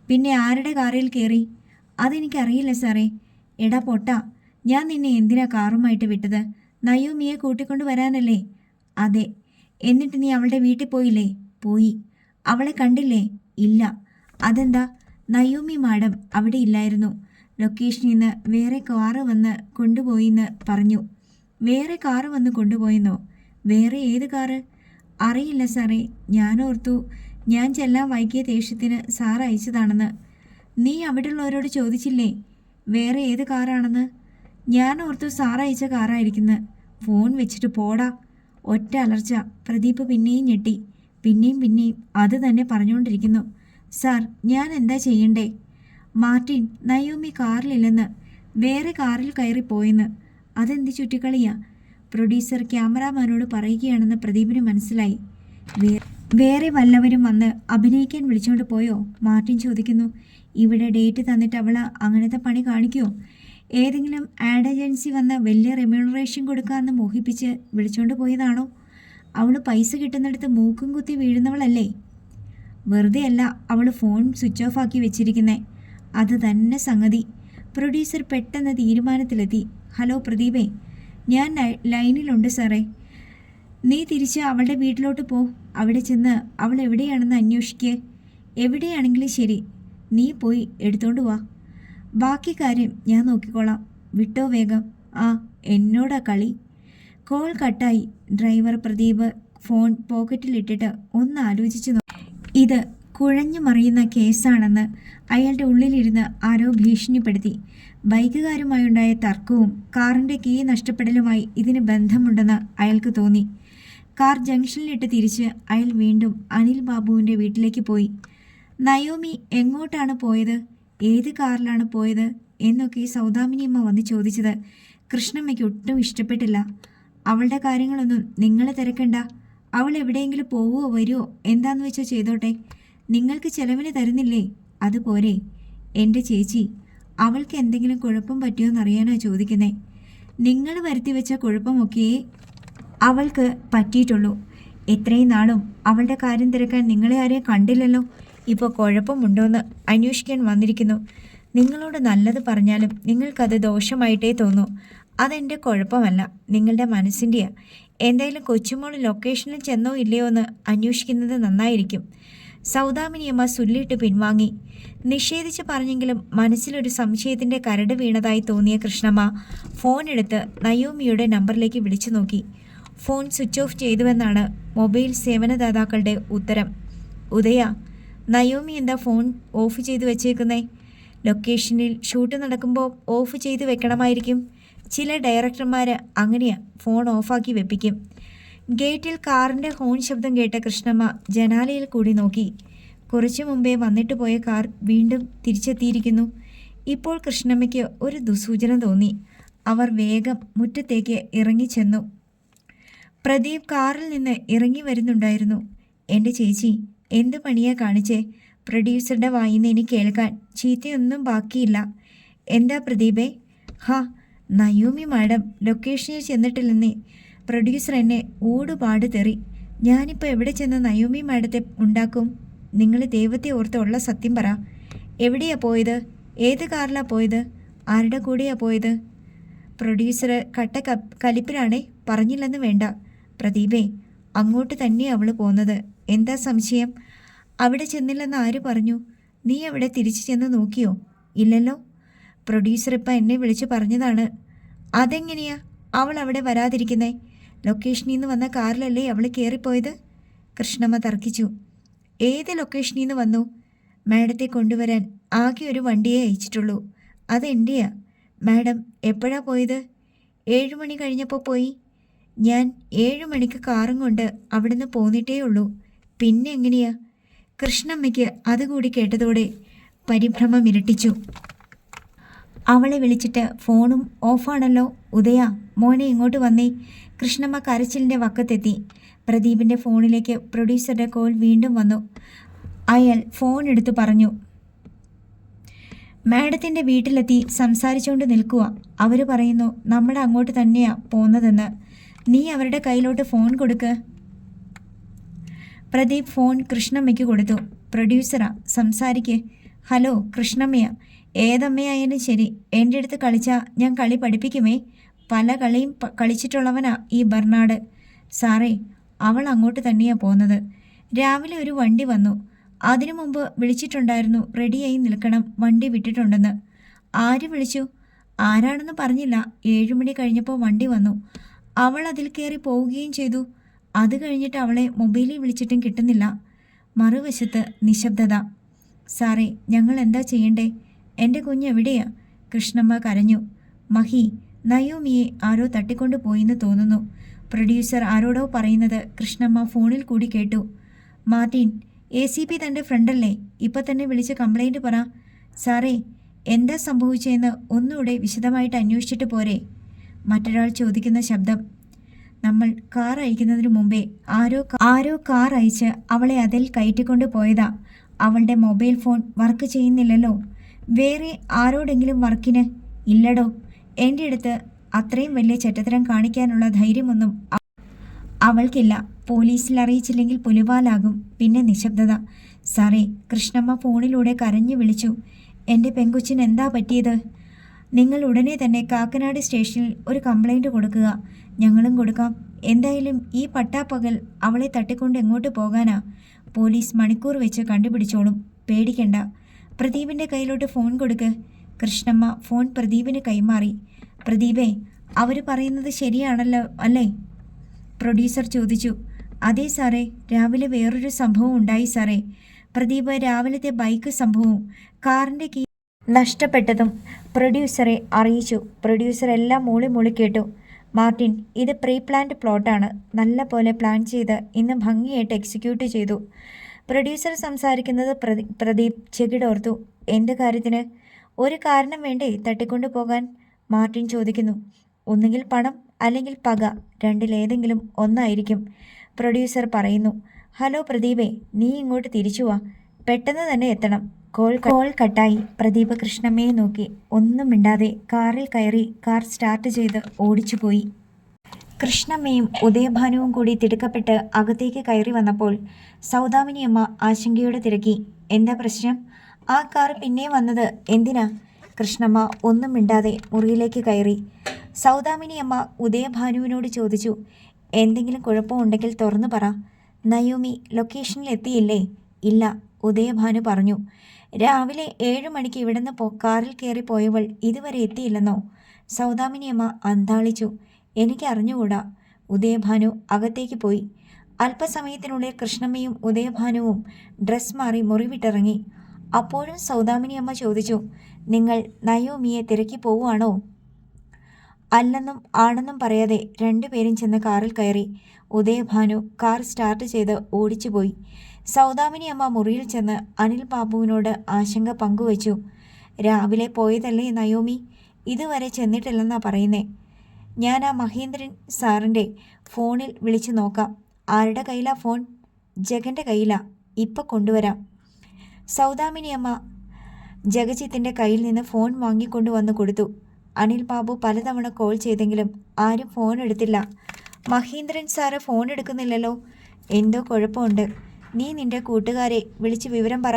പിന്നെ ആരുടെ കാറിൽ കയറി? അതെനിക്കറിയില്ല സാറേ. എടാ പൊട്ടാ, ഞാൻ നിന്നെ എന്തിനാ കാറുമായിട്ട് വിട്ടത്? നയോമിയെ കൂട്ടിക്കൊണ്ട് വരാനല്ലേ? അതെ. എന്നിട്ട് നീ അവളുടെ വീട്ടിൽ പോയില്ലേ? പോയി. അവളെ കണ്ടില്ലേ? ഇല്ല. അതെന്താ? നയോമി മാഡം അവിടെ ഇല്ലായിരുന്നു. ലൊക്കേഷനിൽ നിന്ന് വേറെ കാറ് വന്ന് കൊണ്ടുപോയിന്ന് പറഞ്ഞു. വേറെ കാറ് വന്ന് കൊണ്ടുപോയെന്നോ? വേറെ ഏത് കാറ്? അറിയില്ല സാറേ. ഞാനോർത്തു ഞാൻ ചെല്ലാൻ വൈകിയ ദേഷ്യത്തിന് സാർ അയച്ചതാണെന്ന്. നീ അവിടെയുള്ളവരോട് ചോദിച്ചില്ലേ വേറെ ഏത് കാറാണെന്ന്? ഞാൻ ഓർത്തു സാർ അയച്ച കാറായിരിക്കുന്നത്. ഫോൺ വെച്ചിട്ട് പോടാ. ഒറ്റ അലർച്ച. പ്രദീപ് പിന്നെയും ഞെട്ടി. പിന്നെയും അത് തന്നെ പറഞ്ഞുകൊണ്ടിരിക്കുന്നു. സാർ, ഞാൻ എന്താ ചെയ്യണ്ടേ? മാർട്ടിൻ, നയോമി കാറിലില്ലെന്ന്, വേറെ കാറിൽ കയറിപ്പോയെന്ന്. അതെന്ത് ചുറ്റിക്കളിയാ? പ്രൊഡ്യൂസർ ക്യാമറാമാനോട് പറയുകയാണെന്ന് പ്രദീപിന് മനസ്സിലായി. വേറെ വല്ലവരും വന്ന് അഭിനയിക്കാൻ വിളിച്ചുകൊണ്ട് പോയോ? മാർട്ടിൻ ചോദിക്കുന്നു. ഇവിടെ ഡേറ്റ് തന്നിട്ട് അവൾ അങ്ങനത്തെ പണി കാണിക്കുമോ? ഏതെങ്കിലും ആഡ് ഏജൻസി വന്ന് വലിയ റെമ്യൂണറേഷൻ കൊടുക്കാമെന്ന് മോഹിപ്പിച്ച് വിളിച്ചുകൊണ്ട് പോയതാണോ? അവൾ പൈസ കിട്ടുന്നിടത്ത് മൂക്കും കുത്തി വീഴുന്നവളല്ലേ? വെറുതെ അല്ല അവൾ ഫോൺ സ്വിച്ച് ഓഫ് ആക്കി വെച്ചിരിക്കുന്നേ. അത് തന്നെ സംഗതി. പ്രൊഡ്യൂസർ പെട്ടെന്ന് തീരുമാനത്തിലെത്തി. ഹലോ പ്രദീപേ, ഞാൻ ലൈനിലുണ്ട് സാറേ. നീ തിരിച്ച് അവളുടെ വീട്ടിലോട്ട് പോ. അവിടെ ചെന്ന് അവൾ എവിടെയാണെന്ന് അന്വേഷിക്കുക. എവിടെയാണെങ്കിലും ശരി, നീ പോയി എടുത്തോണ്ട് വാ. ബാക്കി കാര്യം ഞാൻ നോക്കിക്കോളാം. വിട്ടോ വേഗം. ആ, എന്നോടാ കളി. കോൾ കട്ടായി. ഡ്രൈവർ പ്രദീപ് ഫോൺ പോക്കറ്റിലിട്ടിട്ട് ഒന്ന് ആലോചിച്ചു നോക്കി. ഇത് കുഴഞ്ഞു മറിയുന്ന കേസാണെന്ന് അയാളുടെ ഉള്ളിലിരുന്ന് ആരോ ഭീഷണിപ്പെടുത്തി. ബൈക്കുകാരുമായുണ്ടായ തർക്കവും കാറിൻ്റെ കീ നഷ്ടപ്പെടലുമായി ഇതിന് ബന്ധമുണ്ടെന്ന് അയാൾക്ക് തോന്നി. കാർ ജംഗ്ഷനിലിട്ട് തിരിച്ച് അയാൾ വീണ്ടും അനിൽ ബാബുവിൻ്റെ വീട്ടിലേക്ക് പോയി. നയോമി എങ്ങോട്ടാണ് പോയത്, ഏത് കാറിലാണ് പോയത് എന്നൊക്കെ സൗദാമിനിയമ്മ വന്ന് ചോദിച്ചത് കൃഷ്ണമ്മയ്ക്ക് ഒട്ടും ഇഷ്ടപ്പെട്ടില്ല. അവളുടെ കാര്യങ്ങളൊന്നും നിങ്ങൾ തിരക്കണ്ട. അവൾ എവിടെയെങ്കിലും പോവുകയോ വരുമോ എന്താന്ന് വെച്ചാൽ ചെയ്തോട്ടെ. നിങ്ങൾക്ക് ചെലവിന് തരുന്നില്ലേ? അതുപോരെ. എൻ്റെ ചേച്ചി, അവൾക്ക് എന്തെങ്കിലും കുഴപ്പം പറ്റിയോന്നറിയാനാ ചോദിക്കുന്നേ. നിങ്ങൾ വരുത്തി വെച്ച കുഴപ്പമൊക്കെ അവൾക്ക് പറ്റിയിട്ടുള്ളൂ. എത്രയും നാളും അവളുടെ കാര്യം തിരക്കാൻ നിങ്ങളെ ആരെയും കണ്ടില്ലല്ലോ. ഇപ്പോൾ കുഴപ്പമുണ്ടോയെന്ന് അന്വേഷിക്കാൻ വന്നിരിക്കുന്നു. നിങ്ങളോട് നല്ലത് പറഞ്ഞാലും നിങ്ങൾക്കത് ദോഷമായിട്ടേ തോന്നൂ. അതെൻ്റെ കുഴപ്പമല്ല, നിങ്ങളുടെ മനസ്സിൻ്റെയാണ്. എന്തായാലും കൊച്ചുമോൾ ലൊക്കേഷനിൽ ചെന്നോ ഇല്ലയോ എന്ന് അന്വേഷിക്കുന്നത് നന്നായിരിക്കും. സൗദാമിനിയമ്മ സുല്ലിട്ട് പിൻവാങ്ങി. നിഷേധിച്ച് പറഞ്ഞെങ്കിലും മനസ്സിലൊരു സംശയത്തിൻ്റെ കരട് വീണതായി തോന്നിയ കൃഷ്ണമ്മ ഫോൺ എടുത്ത് നയോമിയുടെ നമ്പറിലേക്ക് വിളിച്ചു നോക്കി. ഫോൺ സ്വിച്ച് ഓഫ് ചെയ്തുവെന്നാണ് മൊബൈൽ സേവനദാതാക്കളുടെ ഉത്തരം. ഉദയ, നയോമി എന്താ ഫോൺ ഓഫ് ചെയ്ത് വെച്ചേക്കുന്നേ? ലൊക്കേഷനിൽ ഷൂട്ട് നടക്കുമ്പോൾ ഓഫ് ചെയ്ത് വെക്കണമായിരിക്കും. ചില ഡയറക്ടർമാർ അങ്ങനെയാ, ഫോൺ ഓഫാക്കി വെപ്പിക്കും. ഗേറ്റിൽ കാറിൻ്റെ ഹോൺ ശബ്ദം കേട്ട കൃഷ്ണമ്മ ജനാലയിൽ കൂടി നോക്കി. കുറച്ചു മുമ്പേ വന്നിട്ട് പോയ കാർ വീണ്ടും തിരിച്ചെത്തിയിരിക്കുന്നു. ഇപ്പോൾ കൃഷ്ണമ്മയ്ക്ക് ഒരു ദുസൂചന തോന്നി. അവർ വേഗം മുറ്റത്തേക്ക് ഇറങ്ങിച്ചെന്നു. പ്രദീപ് കാറിൽ നിന്ന് ഇറങ്ങി വരുന്നുണ്ടായിരുന്നു. എൻ്റെ ചേച്ചി, എന്ത് പണിയാ കാണിച്ചേ? പ്രൊഡ്യൂസറുടെ വായിന്ന് എനിക്ക് കേൾക്കാൻ ചീത്തയൊന്നും ബാക്കിയില്ല. എന്താ പ്രദീപേ? ഹാ, നയോമി മാഡം ലൊക്കേഷനിൽ ചെന്നിട്ടില്ലെന്നേ. പ്രൊഡ്യൂസർ എന്നെ ഊടുപാട് തെറി. ഞാനിപ്പോൾ എവിടെ ചെന്ന് നയോമി മാഡത്തെ ഉണ്ടാക്കും? നിങ്ങൾ ദൈവത്തെ ഓർത്ത് ഉള്ള സത്യം പറ. എവിടെയാ പോയത്? ഏത് കാറിലാ പോയത്? ആരുടെ കൂടെയാ പോയത്? പ്രൊഡ്യൂസർ കലിപ്പിലാണേ, പറഞ്ഞില്ലെന്ന് വേണ്ട. പ്രദീപേ, അങ്ങോട്ട് തന്നെയാണ് അവൾ പോകുന്നത്. എന്താ സംശയം? അവിടെ ചെന്നില്ലെന്ന് ആര് പറഞ്ഞു? നീ അവിടെ തിരിച്ചു ചെന്ന് നോക്കിയോ? ഇല്ലല്ലോ. പ്രൊഡ്യൂസർ ഇപ്പം എന്നെ വിളിച്ചു പറഞ്ഞതാണ്. അതെങ്ങനെയാ അവൾ അവിടെ വരാതിരിക്കുന്നേ? ലൊക്കേഷനിൽ നിന്ന് വന്ന കാറിലല്ലേ അവൾ കയറിപ്പോയത്? കൃഷ്ണമ്മ തർക്കിച്ചു. ഏത് ലൊക്കേഷനിൽ നിന്ന് വന്നു? മാഡത്തെ കൊണ്ടുവരാൻ ആകെ ഒരു വണ്ടിയെ അയച്ചിട്ടുള്ളൂ. അതെൻ്റെയാ. മാഡം എപ്പോഴാ പോയത്? 7 മണി കഴിഞ്ഞപ്പോൾ പോയി. ഞാൻ 7 മണിക്ക് കാറും കൊണ്ട് അവിടുന്ന് പോന്നിട്ടേ ഉള്ളൂ. പിന്നെ എങ്ങനെയാ? കൃഷ്ണമ്മയ്ക്ക് അതുകൂടി കേട്ടതോടെ പരിഭ്രമം ഇരട്ടിച്ചു. അവളെ വിളിച്ചിട്ട് ഫോണും ഓഫാണല്ലോ. ഉദയ, മോനെ ഇങ്ങോട്ട് വന്നേ. കൃഷ്ണമ്മ കരച്ചിലിൻ്റെ വക്കത്തെത്തി. പ്രദീപിൻ്റെ ഫോണിലേക്ക് പ്രൊഡ്യൂസറുടെ കോൾ വീണ്ടും വന്നു. അയാൾ ഫോൺ എടുത്തു പറഞ്ഞു, മാഡത്തിൻ്റെ വീട്ടിലെത്തി സംസാരിച്ചുകൊണ്ട് നിൽക്കുക. അവർ പറയുന്നു നമ്മൾ അങ്ങോട്ട് തന്നെയാ പോന്നതെന്ന്. നീ അവരുടെ കയ്യിലോട്ട് ഫോൺ കൊടുക്ക്. പ്രദീപ് ഫോൺ കൃഷ്ണമ്മയ്ക്ക് കൊടുത്തു. പ്രൊഡ്യൂസറാ, സംസാരിക്ക്. ഹലോ, കൃഷ്ണമ്മയാ. ഏതമ്മയായാലും ശരി, എൻ്റെ അടുത്ത് കളിച്ചാൽ ഞാൻ കളി പഠിപ്പിക്കുമേ. പല കളിയും കളിച്ചിട്ടുള്ളവനാ ഈ ബർണാഡ്. സാറേ, അവൾ അങ്ങോട്ട് തന്നെയാണ് പോകുന്നത്. രാവിലെ ഒരു വണ്ടി വന്നു. അതിനു മുമ്പ് വിളിച്ചിട്ടുണ്ടായിരുന്നു, റെഡിയായി നിൽക്കണം, വണ്ടി വിട്ടിട്ടുണ്ടെന്ന്. ആര് വിളിച്ചു? ആരാണെന്ന് പറഞ്ഞില്ല. 7 മണി കഴിഞ്ഞപ്പോൾ വണ്ടി വന്നു. അവൾ അതിൽ കയറി പോവുകയും ചെയ്തു. അത് കഴിഞ്ഞിട്ട് അവളെ മൊബൈലിൽ വിളിച്ചിട്ടും കിട്ടുന്നില്ല. മറുവശത്ത് നിശബ്ദത. സാറേ, ഞങ്ങൾ എന്താ ചെയ്യണ്ടേ? എൻ്റെ കുഞ്ഞെവിടെയാ? കൃഷ്ണമ്മ കരഞ്ഞു. മഹി, നയോമിയെ ആരോ തട്ടിക്കൊണ്ടു പോയിന്ന് തോന്നുന്നു. പ്രൊഡ്യൂസർ ആരോടോ പറയുന്നത് കൃഷ്ണമ്മ ഫോണിൽ കൂടി കേട്ടു. മാർട്ടിൻ, ACP തൻ്റെ ഫ്രണ്ടല്ലേ? ഇപ്പം തന്നെ വിളിച്ച് കംപ്ലൈൻറ്റ് പറ. സാറേ, എന്താ സംഭവിച്ചതെന്ന് ഒന്നുകൂടെ വിശദമായിട്ട് അന്വേഷിച്ചിട്ട് പോരെ? മറ്റൊരാൾ ചോദിക്കുന്ന ശബ്ദം. നമ്മൾ കാർ അയക്കുന്നതിന് മുമ്പേ ആരോ കാർ അയച്ച് അവളെ അതിൽ കയറ്റിക്കൊണ്ട് പോയതാ. അവളുടെ മൊബൈൽ ഫോൺ വർക്ക് ചെയ്യുന്നില്ലല്ലോ. വേറെ ആരോടെങ്കിലും വർക്കിന്? ഇല്ലടോ. എൻ്റെ അടുത്ത് അത്രയും വലിയ ചെറ്റത്തരം കാണിക്കാനുള്ള ധൈര്യമൊന്നും അവൾക്കില്ല. പോലീസിൽ അറിയിച്ചില്ലെങ്കിൽ പുലിവാലാകും. പിന്നെ നിശബ്ദത. സാറേ, കൃഷ്ണമ്മ ഫോണിലൂടെ കരഞ്ഞു വിളിച്ചു. എൻ്റെ പെങ്കൊച്ചിന് എന്താ പറ്റിയത്? നിങ്ങൾ ഉടനെ തന്നെ കാക്കനാട് സ്റ്റേഷനിൽ ഒരു കംപ്ലൈൻറ്റ് കൊടുക്കുക. ഞങ്ങളും കൊടുക്കാം. എന്തായാലും ഈ പട്ടാപ്പകൽ അവളെ തട്ടിക്കൊണ്ട് എങ്ങോട്ട് പോകാനാ? പോലീസ് മണിക്കൂർ വെച്ച് കണ്ടുപിടിച്ചോളും. പേടിക്കണ്ട. പ്രദീപിൻ്റെ കയ്യിലോട്ട് ഫോൺ കൊടുക്ക്. കൃഷ്ണമ്മ ഫോൺ പ്രദീപിന് കൈമാറി. പ്രദീപേ, അവർ പറയുന്നത് ശരിയാണല്ലോ അല്ലേ? പ്രൊഡ്യൂസർ ചോദിച്ചു. അതെ സാറേ, രാവിലെ വേറൊരു സംഭവം ഉണ്ടായി സാറേ. പ്രദീപ് രാവിലത്തെ ബൈക്ക് സംഭവവും കാറിൻ്റെ കീ നഷ്ടപ്പെട്ടതും പ്രൊഡ്യൂസറെ അറിയിച്ചു. പ്രൊഡ്യൂസർ എല്ലാം മൂളി കേട്ടു. മാർട്ടിൻ, ഇത് പ്രീ പ്ലാൻഡ് പ്ലോട്ടാണ്. നല്ല പോലെ പ്ലാൻ ചെയ്ത് ഇന്ന് ഭംഗിയായിട്ട് എക്സിക്യൂട്ട് ചെയ്തു. പ്രൊഡ്യൂസർ സംസാരിക്കുന്നത് പ്രദീപ് ചെകിടോർത്തു. എന്ത് കാര്യത്തിന്? ഒരു കാരണം വേണ്ടേ തട്ടിക്കൊണ്ടു പോകാൻ? മാർട്ടിൻ ചോദിക്കുന്നു. ഒന്നുകിൽ പണം, അല്ലെങ്കിൽ പക. രണ്ടിലേതെങ്കിലും ഒന്നായിരിക്കും. പ്രൊഡ്യൂസർ പറയുന്നു. ഹലോ പ്രദീപേ, നീ ഇങ്ങോട്ട് തിരിച്ചു വാ. പെട്ടെന്ന് തന്നെ എത്തണം. കോൾ കട്ടായി. പ്രദീപ് കൃഷ്ണമ്മയെ നോക്കി ഒന്നും മിണ്ടാതെ കാറിൽ കയറി കാർ സ്റ്റാർട്ട് ചെയ്ത് ഓടിച്ചുപോയി. കൃഷ്ണമ്മയും ഉദയഭാനുവും കൂടി തിടുക്കപ്പെട്ട് അകത്തേക്ക് കയറി വന്നപ്പോൾ സൗദാമിനിയമ്മ ആശങ്കയോടെ തിരക്കി. എന്താ പ്രശ്നം? ആ കാർ പിന്നെ വന്നത് എന്തിനാ? കൃഷ്ണമ്മ ഒന്നും മിണ്ടാതെ മുറിയിലേക്ക് കയറി. സൗദാമിനിയമ്മ ഉദയഭാനുവിനോട് ചോദിച്ചു. എന്തെങ്കിലും കുഴപ്പമുണ്ടെങ്കിൽ തുറന്നു പറ. നയോമി ലൊക്കേഷനിൽ എത്തിയില്ലേ? ഇല്ല, ഉദയഭാനു പറഞ്ഞു. രാവിലെ 7 മണിക്ക് ഇവിടുന്ന് കാറിൽ കയറി പോയവൾ ഇതുവരെ എത്തിയില്ലെന്നോ? സൗദാമിനിയമ്മ അന്താളിച്ചു. എനിക്ക് അറിഞ്ഞുകൂടാ. ഉദയഭാനു അകത്തേക്ക് പോയി. അല്പസമയത്തിനുള്ളിൽ കൃഷ്ണമ്മയും ഉദയഭാനുവും ഡ്രസ് മാറി മുറി വിട്ടിറങ്ങി. അപ്പോഴും സൗദാമിനിയമ്മ ചോദിച്ചു. നിങ്ങൾ നയോമിയെ തിരക്കി പോവുകയാണോ? അല്ലെന്നും ആണെന്നും പറയാതെ രണ്ടുപേരും ചെന്ന് കാറിൽ കയറി. ഉദയഭാനു കാർ സ്റ്റാർട്ട് ചെയ്ത് ഓടിച്ചുപോയി. സൗദാമിനിയമ്മ മുറിയിൽ ചെന്ന് അനിൽ ബാബുവിനോട് ആശങ്ക പങ്കുവച്ചു. രാവിലെ പോയതല്ലേ നയോമി? ഇതുവരെ ചെന്നിട്ടില്ലെന്നാ പറയുന്നേ. ഞാൻ ആ മഹേന്ദ്രൻ സാറിൻ്റെ ഫോണിൽ വിളിച്ചു നോക്കാം. ആരുടെ കയ്യിലാ ഫോൺ? ജഗൻ്റെ കയ്യിലാ. ഇപ്പം കൊണ്ടുവരാം. സൗദാമിനി അമ്മ ജഗജിത്തിൻ്റെ കയ്യിൽ നിന്ന് ഫോൺ വാങ്ങിക്കൊണ്ടു വന്ന് കൊടുത്തു. അനിൽ ബാബു പലതവണ കോൾ ചെയ്തെങ്കിലും ആരും ഫോൺ എടുത്തില്ല. മഹീന്ദ്രൻ സാറ് ഫോൺ എടുക്കുന്നില്ലല്ലോ, എന്തോ കുഴപ്പമുണ്ട്. നീ നിന്റെ കൂട്ടുകാരെ വിളിച്ച് വിവരം പറ,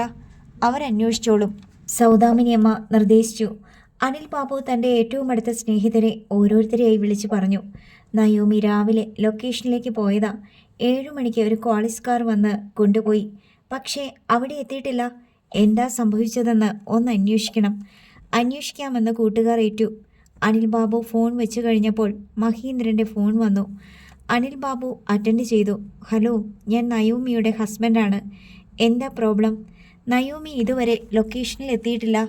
അവരന്വേഷിച്ചോളും, സൗദാമിനിയമ്മ നിർദ്ദേശിച്ചു. അനിൽ ബാബു തൻ്റെ ഏറ്റവും അടുത്ത സ്നേഹിതരെ ഓരോരുത്തരെയായി വിളിച്ചു പറഞ്ഞു. നയോമി രാവിലെ ലൊക്കേഷനിലേക്ക് പോയതാ. 7 മണിക്ക് ഒരു ക്വാളിസ് കാർ വന്ന് കൊണ്ടുപോയി. പക്ഷേ അവിടെ എത്തിയിട്ടില്ല. എന്താ സംഭവിച്ചതെന്ന് ഒന്ന് അന്വേഷിക്കാമെന്ന് കൂട്ടുകാർ ഏറ്റു. അനിൽ ബാബു ഫോൺ വെച്ച് കഴിഞ്ഞപ്പോൾ മഹീന്ദ്രൻ്റെ ഫോൺ വന്നു. അനിൽ ബാബു അറ്റൻഡ് ചെയ്തു. ഹലോ, ഞാൻ നയോമിയുടെ ഹസ്ബൻഡാണ്. എന്താ പ്രോബ്ലം? നയോമി ഇതുവരെ ലൊക്കേഷനിൽ എത്തിയിട്ടില്ല.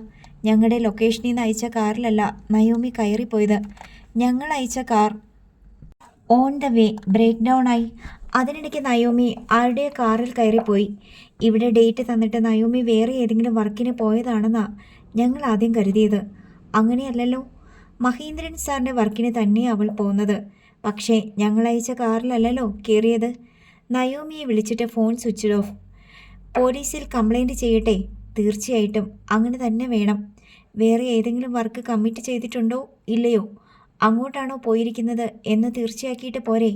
ഞങ്ങളുടെ ലൊക്കേഷനിൽ നിന്ന് അയച്ച കാറിലല്ല നയോമി കയറിപ്പോയത്. ഞങ്ങൾ അയച്ച car on the way break down ആയി. അതിനിടയ്ക്ക് നയോമി ആരുടെ കാറിൽ കയറിപ്പോയി. ഇവിടെ ഡേറ്റ് തന്നിട്ട് നയോമി വേറെ ഏതെങ്കിലും വർക്കിന് പോയതാണെന്നാണ് ഞങ്ങൾ ആദ്യം കരുതിയത്. അങ്ങനെയല്ലല്ലോ, മഹീന്ദ്രൻ സാറിൻ്റെ വർക്കിന് തന്നെ അവൾ പോകുന്നത്. പക്ഷേ ഞങ്ങൾ അയച്ച കാറിലല്ലല്ലോ കയറിയത്. നയോമിയെ വിളിച്ചിട്ട് ഫോൺ സ്വിച്ച് ഓഫ്. പോലീസിൽ കംപ്ലൈൻറ്റ് ചെയ്യട്ടെ? തീർച്ചയായിട്ടും അങ്ങനെ തന്നെ വേണം. വേറെ ഏതെങ്കിലും വർക്ക് കമ്മിറ്റ് ചെയ്തിട്ടുണ്ടോ ഇല്ലയോ, അങ്ങോട്ടാണോ പോയിരിക്കുന്നത് എന്ന് തീർച്ചയാക്കിയിട്ട് പോരെ?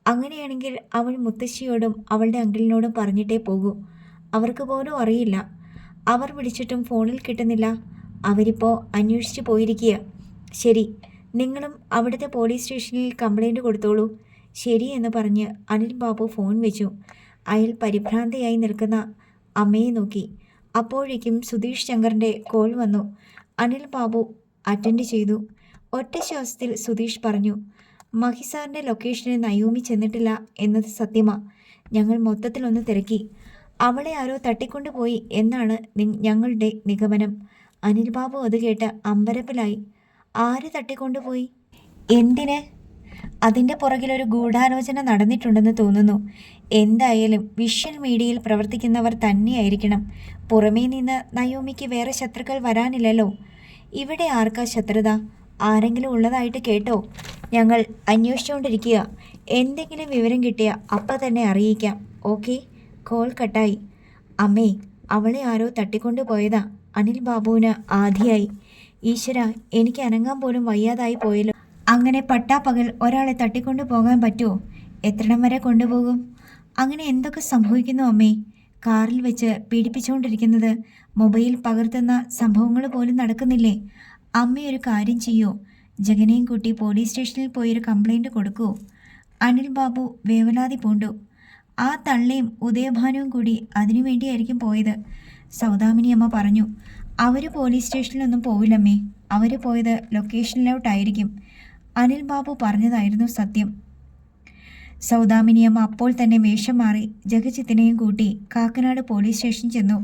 അങ്ങനെയാണെങ്കിൽ അവൾ മുത്തശ്ശിയോടും അവളുടെ അങ്കിളിനോടും പറഞ്ഞിട്ടേ പോകൂ. അവർക്ക് പോലും അറിയില്ല. അവർ വിളിച്ചിട്ടും ഫോണിൽ കിട്ടുന്നില്ല. അവരിപ്പോൾ അന്വേഷിച്ച് പോയിരിക്കുക. ശരി, നിങ്ങളും അവിടുത്തെ പോലീസ് സ്റ്റേഷനിൽ കംപ്ലൈൻറ്റ് കൊടുത്തോളൂ. ശരി എന്ന് പറഞ്ഞ് അനിൽ ബാബു ഫോൺ വെച്ചു. അയാൾ പരിഭ്രാന്തയായി നിൽക്കുന്ന അമ്മയെ നോക്കി. അപ്പോഴേക്കും സുധീഷ് ശങ്കറിൻ്റെ കോൾ വന്നു. അനിൽ ബാബു അറ്റൻഡ് ചെയ്തു. ഒറ്റ ശ്വാസത്തിൽ സുധീഷ് പറഞ്ഞു, മഹിസാറിൻ്റെ ലൊക്കേഷനിൽ നയോമി ചെന്നിട്ടില്ല എന്നത് സത്യമാ. ഞങ്ങൾ മൊത്തത്തിലൊന്ന് തിരക്കി. അവളെ ആരോ തട്ടിക്കൊണ്ടുപോയി എന്നാണ് ഞങ്ങളുടെ നിഗമനം. അനിൽ ബാബു അത് കേട്ട് അമ്പരപ്പിലായി. ആര് തട്ടിക്കൊണ്ടുപോയി? എന്തിന്? അതിൻ്റെ പുറകിലൊരു ഗൂഢാലോചന നടന്നിട്ടുണ്ടെന്ന് തോന്നുന്നു. എന്തായാലും വിഷ്വൽ മീഡിയയിൽ പ്രവർത്തിക്കുന്നവർ തന്നെയായിരിക്കണം. പുറമേ നിന്ന് നയോമിക്ക് വേറെ ശത്രുക്കൾ വരാനില്ലല്ലോ. ഇവിടെ ആർക്കാ ശത്രുത? ആരെങ്കിലും ഉള്ളതായിട്ട് കേട്ടോ? ഞങ്ങൾ അന്വേഷിച്ചുകൊണ്ടിരിക്കുക. എന്തെങ്കിലും വിവരം കിട്ടിയ അപ്പം തന്നെ അറിയിക്കാം. ഓക്കെ. കോൾ കട്ടായി. അമ്മേ, അവളെ ആരോ തട്ടിക്കൊണ്ടു പോയതാ. അനിൽ ബാബുവിന് ആധിയായി. ഈശ്വര, എനിക്ക് അനങ്ങാൻ പോലും വയ്യാതായി പോയല്ലോ. അങ്ങനെ പട്ടാപ്പകൽ ഒരാളെ തട്ടിക്കൊണ്ടു പോകാൻ പറ്റുമോ? എത്രടം വരെ കൊണ്ടുപോകും? അങ്ങനെ എന്തൊക്കെ സംഭവിക്കുന്നു അമ്മേ? കാറിൽ വെച്ച് പീഡിപ്പിച്ചുകൊണ്ടിരിക്കുന്നത്, മൊബൈൽ പകർത്തുന്ന സംഭവങ്ങൾ പോലും നടക്കുന്നില്ലേ? അമ്മയൊരു കാര്യം ചെയ്യോ? ജഗനെയും കൂട്ടി പോലീസ് സ്റ്റേഷനിൽ പോയൊരു കംപ്ലൈൻറ്റ് കൊടുക്കുമോ? അനിൽ ബാബു വേവലാതി പൂണ്ടു. ആ തള്ളയും ഉദയഭാനുവും കൂടി അതിനു വേണ്ടിയായിരിക്കും പോയത്, സൗദാമിനി അമ്മ പറഞ്ഞു. അവർ പോലീസ് സ്റ്റേഷനിലൊന്നും പോവില്ലമ്മേ. അവർ പോയത് ലൊക്കേഷനിലോട്ടായിരിക്കും. അനിൽ ബാബു പറഞ്ഞതായിരുന്നു സത്യം. സൗദാമിനിയമ്മ അപ്പോൾ തന്നെ വേഷം മാറി ജഗജിത്തിനെയും കൂട്ടി കാക്കനാട് പോലീസ് സ്റ്റേഷൻ ചെന്നു.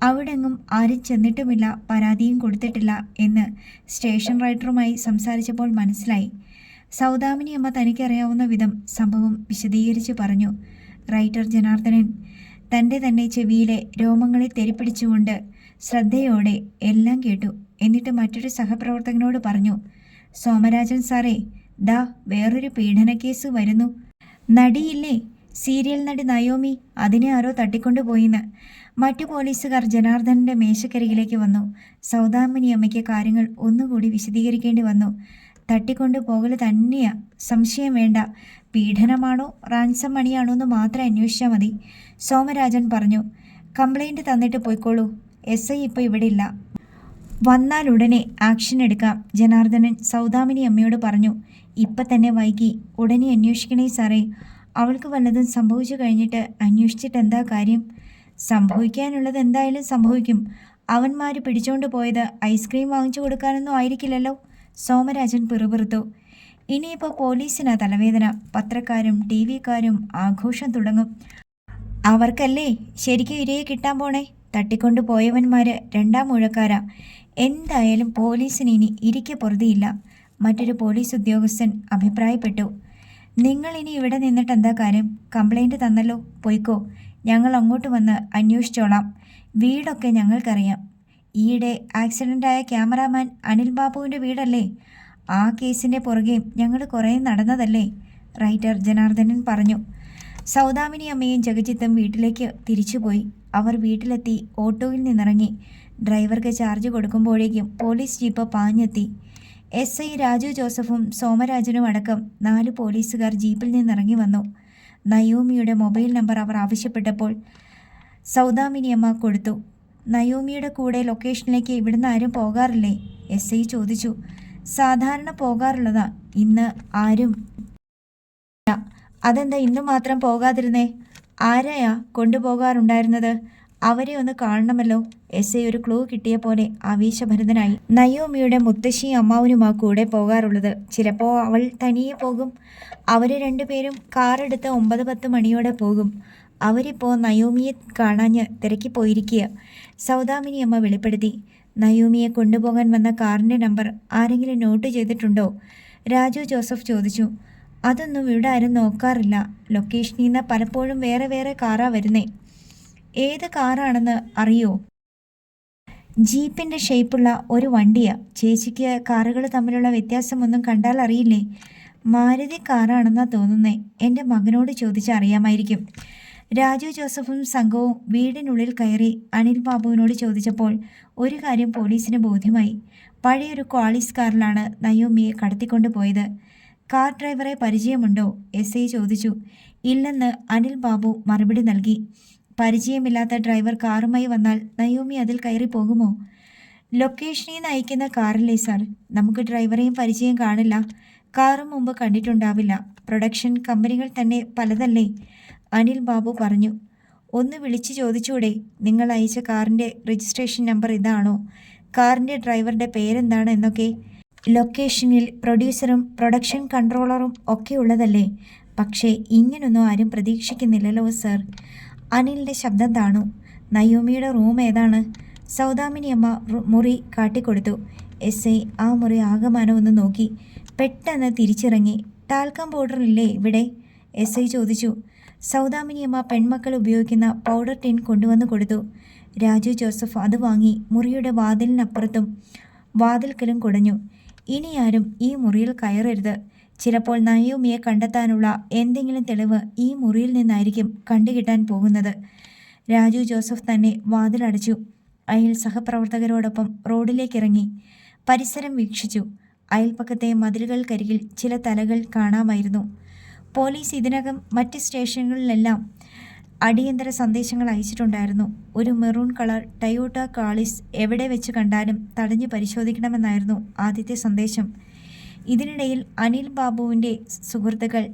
അവിടെങ്ങും ആരും ചെന്നിട്ടുമില്ല, പരാതിയും കൊടുത്തിട്ടില്ല എന്ന് സ്റ്റേഷൻ റൈറ്ററുമായി സംസാരിച്ചപ്പോൾ മനസ്സിലായി. സൗദാമിനിയമ്മ തനിക്കറിയാവുന്ന വിധം സംഭവം വിശദീകരിച്ച് പറഞ്ഞു. റൈറ്റർ ജനാർദ്ദനൻ തൻ്റെ തന്നെ ചെവിയിലെ രോമങ്ങളെ തെരിപ്പിടിച്ചുകൊണ്ട് ശ്രദ്ധയോടെ എല്ലാം കേട്ടു. എന്നിട്ട് മറ്റൊരു സഹപ്രവർത്തകനോട് പറഞ്ഞു, സോമരാജൻ സാറേ, ദാ വേറൊരു പീഡനക്കേസ് വരുന്നു. നടിയില്ലേ, സീരിയൽ നടി നയോമി, അതിനെ ആരോ തട്ടിക്കൊണ്ടുപോയിന്ന്. മറ്റു പോലീസുകാർ ജനാർദ്ദനൻ്റെ മേശക്കരികിലേക്ക് വന്നു. സൗദാമിനി അമ്മയ്ക്ക് കാര്യങ്ങൾ ഒന്നുകൂടി വിശദീകരിക്കേണ്ടി വന്നു. തട്ടിക്കൊണ്ടു പോകൽ തന്നെയാ, സംശയം വേണ്ട. പീഡനമാണോ റാൻസം മണിയാണോ എന്ന് മാത്രം അന്വേഷിച്ചാൽ മതി, സോമരാജൻ പറഞ്ഞു. കംപ്ലൈൻറ്റ് തന്നിട്ട് പോയിക്കോളൂ. SI ഇപ്പോൾ ഇവിടെ ഇല്ല. വന്നാൽ ഉടനെ ആക്ഷൻ എടുക്കാം, ജനാർദ്ദനൻ സൗദാമിനി അമ്മയോട് പറഞ്ഞു. ഇപ്പം തന്നെ വൈകി, ഉടനെ അന്വേഷിക്കണേ സാറേ. അവൾക്ക് വല്ലതും സംഭവിച്ചു കഴിഞ്ഞിട്ട് അന്വേഷിച്ചിട്ട് എന്താ കാര്യം? സംഭവിക്കാനുള്ളത് എന്തായാലും സംഭവിക്കും. അവന്മാർ പിടിച്ചോണ്ട് പോയത് ഐസ്ക്രീം വാങ്ങിച്ചു കൊടുക്കാനൊന്നും ആയിരിക്കില്ലല്ലോ, സോമരാജൻ പിറുപിറുത്തു. ഇനിയിപ്പോൾ പോലീസിനാ തലവേദന. പത്രക്കാരും TV-ക്കാരും ആഘോഷം തുടങ്ങും. അവർക്കല്ലേ ശരിക്കും ഇരയെ കിട്ടാൻ പോണേ. തട്ടിക്കൊണ്ടു പോയവന്മാർ രണ്ടാം ഊഴക്കാരാ. എന്തായാലും പോലീസിന് ഇനി ഇരിക്കെ പൊറുതിയില്ല, മറ്റൊരു പോലീസ് ഉദ്യോഗസ്ഥൻ അഭിപ്രായപ്പെട്ടു. നിങ്ങൾ ഇനി ഇവിടെ നിന്നിട്ട് എന്താ കാര്യം? കംപ്ലൈൻറ്റ് തന്നല്ലോ, പോയിക്കോ. ഞങ്ങൾ അങ്ങോട്ട് വന്ന് അന്വേഷിച്ചോളാം. വീടൊക്കെ ഞങ്ങൾക്കറിയാം. ഈയിടെ ആക്സിഡൻ്റായ ക്യാമറാമാൻ അനിൽ ബാബുവിൻ്റെ വീടല്ലേ? ആ കേസിൻ്റെ പുറകെ ഞങ്ങൾ കുറേ നടന്നതല്ലേ, റൈറ്റർ ജനാർദ്ദനൻ പറഞ്ഞു. സൗദാമിനി അമ്മയും ജഗജിത്തും വീട്ടിലേക്ക് തിരിച്ചുപോയി. അവർ വീട്ടിലെത്തി ഓട്ടോയിൽ നിന്നിറങ്ങി. ഡ്രൈവർക്ക് ചാർജ് കൊടുക്കുമ്പോഴേക്കും പോലീസ് ജീപ്പ് പാഞ്ഞെത്തി. SI രാജു ജോസഫും സോമരാജനും അടക്കം 4 പോലീസുകാർ ജീപ്പിൽ നിന്നിറങ്ങി വന്നു. നയോമിയുടെ മൊബൈൽ നമ്പർ അവർ ആവശ്യപ്പെട്ടപ്പോൾ സൗദാമിനിയമ്മ കൊടുത്തു. നയോമിയുടെ കൂടെ ലൊക്കേഷനിലേക്ക് ഇവിടുന്ന് ആരും പോകാറില്ലേ? SI ചോദിച്ചു. സാധാരണ പോകാറുള്ളതാ, ഇന്ന് ആരും. അതെന്താ ഇന്ന് മാത്രം പോകാതിരുന്നേ? ആരെയാ കൊണ്ടുപോകാറുണ്ടായിരുന്നത്? അവരെ ഒന്ന് കാണണമല്ലോ. SI ഒരു ക്ലൂ കിട്ടിയ പോലെ ആവേശഭരിതനായി. നയോമിയുടെ മുത്തശ്ശിയും അമ്മാവനുമാ കൂടെ പോകാറുള്ളത്. ചിലപ്പോൾ അവൾ തനിയെ പോകും. അവർ രണ്ടുപേരും കാറെടുത്ത് 9-10 മണിയോടെ പോകും. അവരിപ്പോൾ നയോമിയെ കാണാഞ്ഞ് തിരക്കി പോയിരിക്കുക. സൗദാമിനി അമ്മ വെളിപ്പെടുത്തി. നയോമിയെ കൊണ്ടുപോകാൻ വന്ന കാറിൻ്റെ നമ്പർ ആരെങ്കിലും നോട്ട് ചെയ്തിട്ടുണ്ടോ? രാജു ജോസഫ് ചോദിച്ചു. അതൊന്നും ഇവിടെ ആരും നോക്കാറില്ല. ലൊക്കേഷനിൽ നിന്ന് പലപ്പോഴും വേറെ വേറെ കാറാ വരുന്നേ. ഏത് കാറാണെന്ന് അറിയോ? ജീപ്പിൻ്റെ ഷേപ്പുള്ള ഒരു വണ്ടിയാ. ചേച്ചിക്ക് കാറുകൾ തമ്മിലുള്ള വ്യത്യാസമൊന്നും കണ്ടാൽ അറിയില്ലേ? മാരുതി കാറാണെന്നാ തോന്നുന്നേ. എൻ്റെ മകനോട് ചോദിച്ചറിയാമായിരിക്കും. രാജു ജോസഫും സംഘവും വീടിനുള്ളിൽ കയറി അനിൽ ബാബുവിനോട് ചോദിച്ചപ്പോൾ ഒരു കാര്യം പോലീസിന് ബോധ്യമായി. പഴയൊരു ക്വാളിസ് കാറിലാണ് നയോമിയെ കടത്തിക്കൊണ്ടു പോയത്. കാർ ഡ്രൈവറെ പരിചയമുണ്ടോ? SI ചോദിച്ചു. ഇല്ലെന്ന് അനിൽ ബാബു മറുപടി നൽകി. പരിചയമില്ലാത്ത ഡ്രൈവർ കാറുമായി വന്നാൽ നയോമി അതിൽ കയറി പോകുമോ? ലൊക്കേഷനിൽ നിന്ന് അയക്കുന്ന കാറല്ലേ സാർ, നമുക്ക് ഡ്രൈവറെയും പരിചയം കാണില്ല. കാറും മുമ്പ് കണ്ടിട്ടുണ്ടാവില്ല. പ്രൊഡക്ഷൻ കമ്പനികൾ തന്നെ പലതല്ലേ? അനിൽ ബാബു പറഞ്ഞു. ഒന്ന് വിളിച്ചു ചോദിച്ചൂടെ? നിങ്ങൾ അയച്ച കാറിൻ്റെ രജിസ്ട്രേഷൻ നമ്പർ ഇതാണോ? കാറിൻ്റെ ഡ്രൈവറുടെ പേരെന്താണ് എന്നൊക്കെ? ലൊക്കേഷനിൽ പ്രൊഡ്യൂസറും പ്രൊഡക്ഷൻ കൺട്രോളറും ഒക്കെ ഉള്ളതല്ലേ? പക്ഷേ ഇങ്ങനൊന്നും ആരും പ്രതീക്ഷിക്കുന്നില്ലല്ലോ സർ. അനിലിൻ്റെ ശബ്ദം താണു. നയോമിയുടെ റൂം ഏതാണ്? സൗദാമിനി അമ്മ മുറി കാട്ടിക്കൊടുത്തു. SI ആ മുറി ആകമാനം ഒന്ന് നോക്കി. പെട്ടെന്ന് തിരിച്ചിറങ്ങി. ടാൽക്കം പൗഡർ ഇല്ലേ ഇവിടെ? SI ചോദിച്ചു. സൗദാമിനി അമ്മ പെൺമക്കൾ ഉപയോഗിക്കുന്ന പൗഡർ ടിൻ കൊണ്ടുവന്ന് കൊടുത്തു. രാജു ജോസഫ് അത് വാങ്ങി മുറിയുടെ വാതിലിനപ്പുറത്തും വാതിൽക്കലും കുടഞ്ഞു. ഇനി ആരും ഈ മുറിയിൽ കയറരുത്. ചിലപ്പോൾ നയോമിയെ കണ്ടെത്താനുള്ള എന്തെങ്കിലും തെളിവ് ഈ മുറിയിൽ നിന്നായിരിക്കും കണ്ടുകിട്ടാൻ പോകുന്നത്. രാജു ജോസഫ് തന്നെ വാതിലടച്ചു. അയാൾ സഹപ്രവർത്തകരോടൊപ്പം റോഡിലേക്കിറങ്ങി. പരിസരം വീക്ഷിച്ചു. അയൽപ്പക്കത്തെ മതിലുകൾക്കരികിൽ ചില തലകൾ കാണാമായിരുന്നു. പോലീസ് ഇതിനകം മറ്റ് സ്റ്റേഷനുകളിലെല്ലാം അടിയന്തര സന്ദേശങ്ങൾ അയച്ചിട്ടുണ്ടായിരുന്നു. ഒരു മെറൂൺ കളർ ടയോട്ട കാളിസ് എവിടെ വെച്ച് കണ്ടാലും തടഞ്ഞു പരിശോധിക്കണമെന്നായിരുന്നു ആദ്യത്തെ സന്ദേശം. ഇതിനിടയിൽ അനിൽ ബാബുവിൻ്റെ സുഹൃത്തുക്കൾ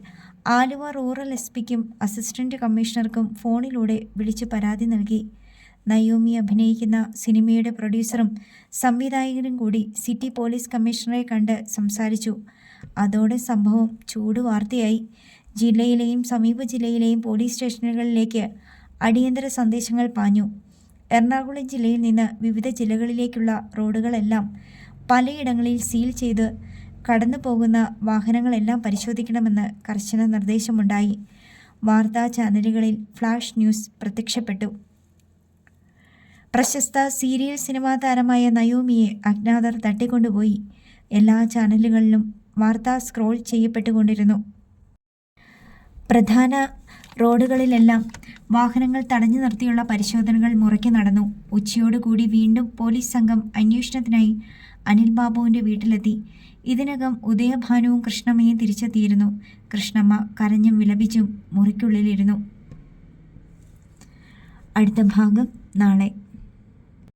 ആലുവ റൂറൽ SPക്കും അസിസ്റ്റന്റ് കമ്മീഷണർക്കും ഫോണിലൂടെ വിളിച്ച് പരാതി നൽകി. നയോമി അഭിനയിക്കുന്ന സിനിമയുടെ പ്രൊഡ്യൂസറും സംവിധായകനും കൂടി സിറ്റി പോലീസ് കമ്മീഷണറെ കണ്ട് സംസാരിച്ചു. അതോടെ സംഭവം ചൂടുവാർത്തയായി. ജില്ലയിലെയും സമീപ ജില്ലയിലെയും പോലീസ് സ്റ്റേഷനുകളിലേക്ക് അടിയന്തര സന്ദേശങ്ങൾ പാഞ്ഞു. എറണാകുളം ജില്ലയിൽ നിന്ന് വിവിധ ജില്ലകളിലേക്കുള്ള റോഡുകളെല്ലാം പലയിടങ്ങളിൽ സീൽ ചെയ്ത് കടന്നു പോകുന്ന വാഹനങ്ങളെല്ലാം പരിശോധിക്കണമെന്ന് കർശന നിർദ്ദേശമുണ്ടായി. വാർത്താ ചാനലുകളിൽ ഫ്ലാഷ് ന്യൂസ് പ്രത്യക്ഷപ്പെട്ടു. പ്രശസ്ത സീരിയൽ സിനിമാ താരമായ നയോമിയെ അജ്ഞാതർ തട്ടിക്കൊണ്ടുപോയി. എല്ലാ ചാനലുകളിലും വാർത്ത സ്ക്രോൾ ചെയ്യപ്പെട്ടുകൊണ്ടിരുന്നു. പ്രധാന റോഡുകളിലെല്ലാം വാഹനങ്ങൾ തടഞ്ഞു നിർത്തിയുള്ള പരിശോധനകൾ മുറയ്ക്ക് നടന്നു. ഉച്ചയോടുകൂടി വീണ്ടും പോലീസ് സംഘം അന്വേഷണത്തിനായി അനിൽ ബാബുവിൻ്റെ വീട്ടിലെത്തി. ഇതിനകം ഉദയഭാനുവും കൃഷ്ണമ്മയും തിരിച്ചെത്തിയിരുന്നു. കൃഷ്ണമ്മ കരഞ്ഞും വിലപിച്ചും മുറിക്കുള്ളിലിരുന്നു. അടുത്ത ഭാഗം നാളെ.